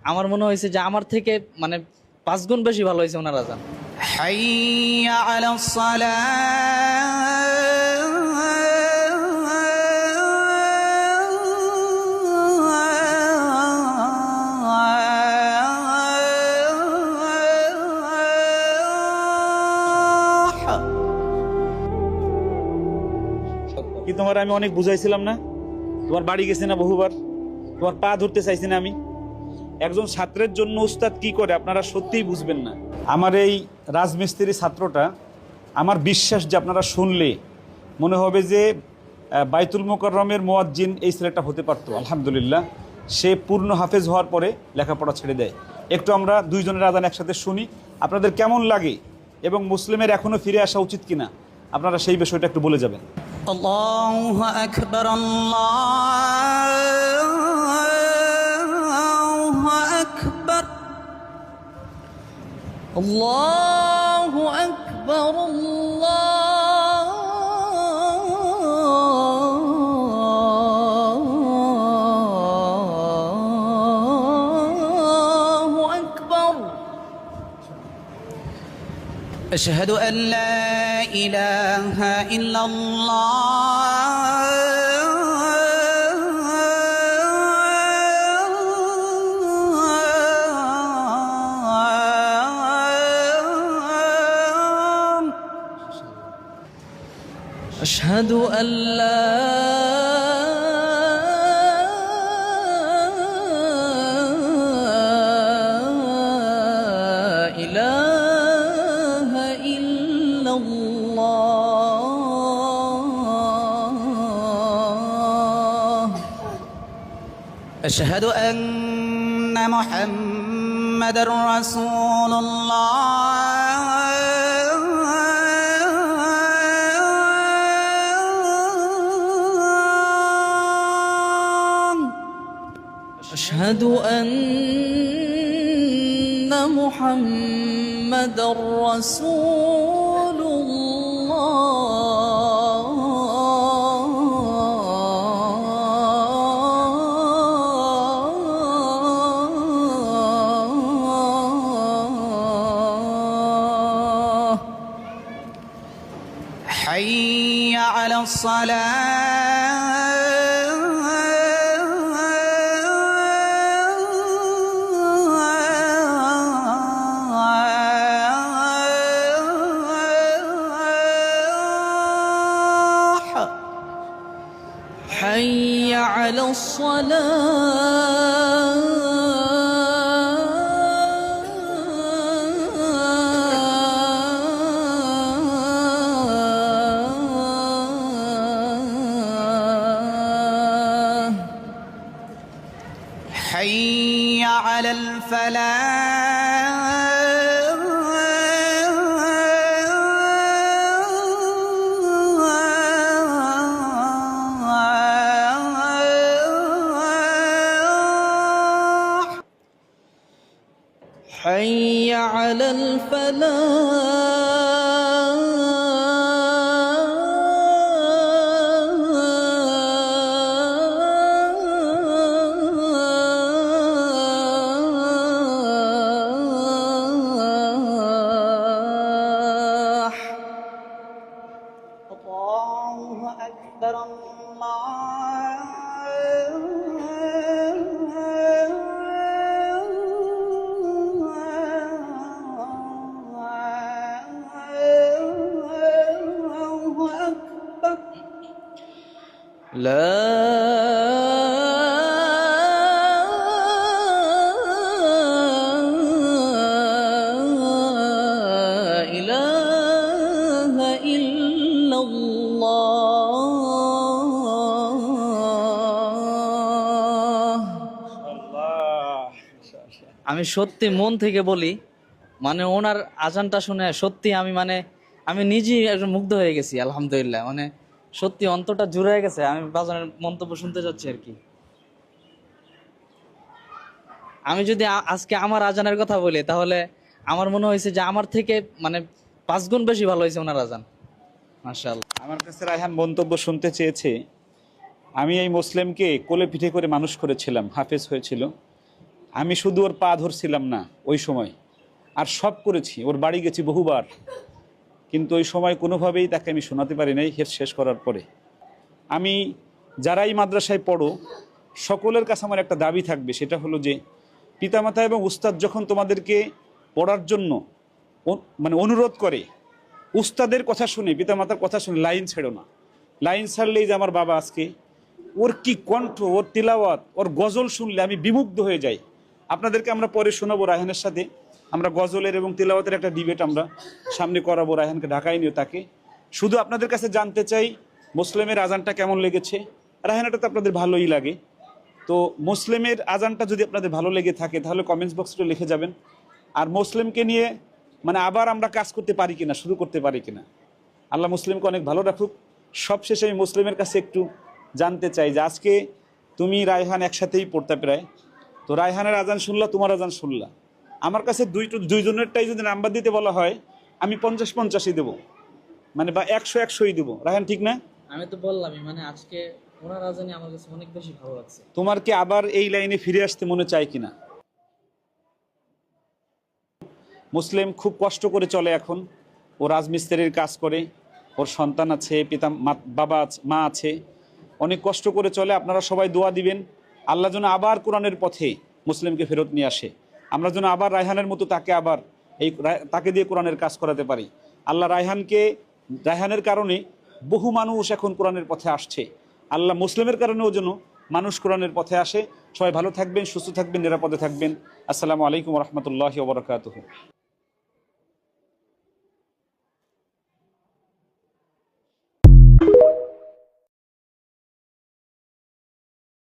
আমার মনে হয়েছে যে আমার থেকে মানে 5 গুণ বেশি ভালো হয়েছে ওনার আজান। হাইয়া আলাস সালাহ। কি তোমার আমি অনেক বুঝাইছিলাম না? তোমার বাড়ি গেছি না বহুবার, তোমার পা ধরতে চাইছি না আমি? একজন ছাত্রের জন্য উস্তাদ কি করে আপনারা সত্যিই বুঝবেন না। আমার এই রাজমিস্ত্রি ছাত্রটা, আমার বিশ্বাস যে আপনারা শুনলে মনে হবে যে বাইতুল মোকাররমের মুয়াজ্জিন এই ছেলেটা হতে পারতো। আলহামদুলিল্লাহ, সে পূর্ণ হাফেজ হওয়ার পরে লেখাপড়া ছেড়ে দেয়। একটু আমরা দুইজনের আজান একসাথে শুনি, আপনাদের কেমন লাগে এবং মুসলিমের এখনও ফিরে আসা উচিত কিনা আপনারা সেই বিষয়টা একটু বলে যাবেন। আল্লাহু আকবার, আল্লাহু আকবার, আল্লাহু আকবার, আল্লাহু আকবার। আশহাদু আন লা ইলাহা ইল্লাল্লাহ। আশহাদু আল্লা ইলাহা ইল্লাল্লাহ। আশহাদু আন্না মুহাম্মাদার রাসূলুল্লাহ। আশহাদু আন্না মুহাম্মাদার রাসূলুল্লাহ। হাইয়া আলাস সালাহ। حي على الصلاة. حي على الفلاح. حي على الفلاح. الله أكبر، الله أكبر. لا إله إلا الله. আমি সত্যি মন থেকে বলি, মানে ওনার আজানটা শুনে সত্যি আমি নিজেই একজন মুগ্ধ হয়ে গেছি। আলহামদুলিল্লাহ, মানে সত্যি অন্তরটা জুড়ে গেছে। আমি বাজানের মন্তব্য শুনতে যাচ্ছি আর কি। আমি যদি আজকে আমার আজানের কথা বলি, তাহলে আমার মনে হয়েছে যে আমার থেকে 5 গুণ বেশি ভালো হয়েছে ওনার আজান। মাশাআল্লাহ। আমার কাছে রায়হান মন্তব্য শুনতে চেয়েছে। আমি এই মুসলিমকে কোলে পিঠে করে মানুষ করেছিলাম, হাফেজ হয়েছিল। আমি শুধু ওর পা ধরছিলাম না ওই সময়, আর সব করেছি, ওর বাড়ি গেছি বহুবার, কিন্তু ওই সময় কোনোভাবেই তাকে আমি শোনাতে পারি নাই হেফজ শেষ করার পরে। আমি যারাই মাদ্রাসায় পড়ো সকলের কাছে আমার একটা দাবি থাকবে, সেটা হলো যে পিতামাতা এবং উস্তাদ যখন তোমাদেরকে পড়ার জন্য মানে অনুরোধ করে, উস্তাদের কথা শুনে, পিতামাতার কথা শুনে লাইন ছেড়ো না। লাইন ছাড়লেই যে আমার বাবা আজকে, ওর কি কণ্ঠ, ওর তিলাওয়াত, ওর গজল শুনলে আমি বিমুগ্ধ হয়ে যাই। আপনাদেরকে আমরা পরে শোনাবো রায়হানের সাথে, আমরা গজলের এবং তিলাওয়াতের একটা ডিবেট আমরা সামনে করাবো, রায়হানকে ঢাকায় নিয়ে। তাকে শুধু আপনাদের কাছে জানতে চাই মুসলিমের আজানটা কেমন লেগেছে। রায়হানটা তো আপনাদের ভালোই লাগে, তো মুসলিমের আজানটা যদি আপনাদের ভালো লেগে থাকে তাহলে কমেন্টস বক্সে লিখে যাবেন। আর মুসলিমকে নিয়ে মানে আবার আমরা কাজ করতে পারি কিনা, শুরু করতে পারি কিনা, আল্লাহ মুসলিমকে অনেক ভালো রাখুক। সবশেষে আমি মুসলিমের কাছে একটু জানতে চাই যে আজকে তুমি রায়হান একসাথেই পড়তে প্রায়, তো রায়হানের আজান শুনলা, তোমার আজান শুনলা, আমার কাছে দুইজনেরটাই যদি নাম্বার দিতে বলা হয় আমি 50-50ই দেবো, মানে বা 100-100ই দেবো। রায়হান ঠিক না? আমি তো বললামই, মানে আজকে ওনার আজানই আমার কাছে অনেক বেশি ভালো লাগছে। তোমার কি আবার এই লাইনে ফিরে আসতে মনে চায় কিনা? মুসলিম খুব কষ্ট করে চলে এখন, ও রাজমিস্ত্রির কাজ করে, ওর সন্তান আছে, বাবা মা আছে, অনেক কষ্ট করে চলে। আপনারা সবাই দোয়া দিবেন আল্লাহ যেন আবার কোরআনের পথে মুসলিমকে ফেরত নিয়ে আসে, আমরা যেন আবার রায়হানের মতো তাকে দিয়ে কোরআনের কাজ করাতে পারি। আল্লাহ রায়হানের কারণে বহু মানুষ এখন কোরআনের পথে আসছে, আল্লাহ মুসলিমের কারণেও যেন মানুষ কোরআনের পথে আসে। সবাই ভালো থাকবেন, সুস্থ থাকবেন, নিরাপদে থাকবেন। আসসালামু আলাইকুম রহমতুল্লাহি ওয়া বারাকাতুহু।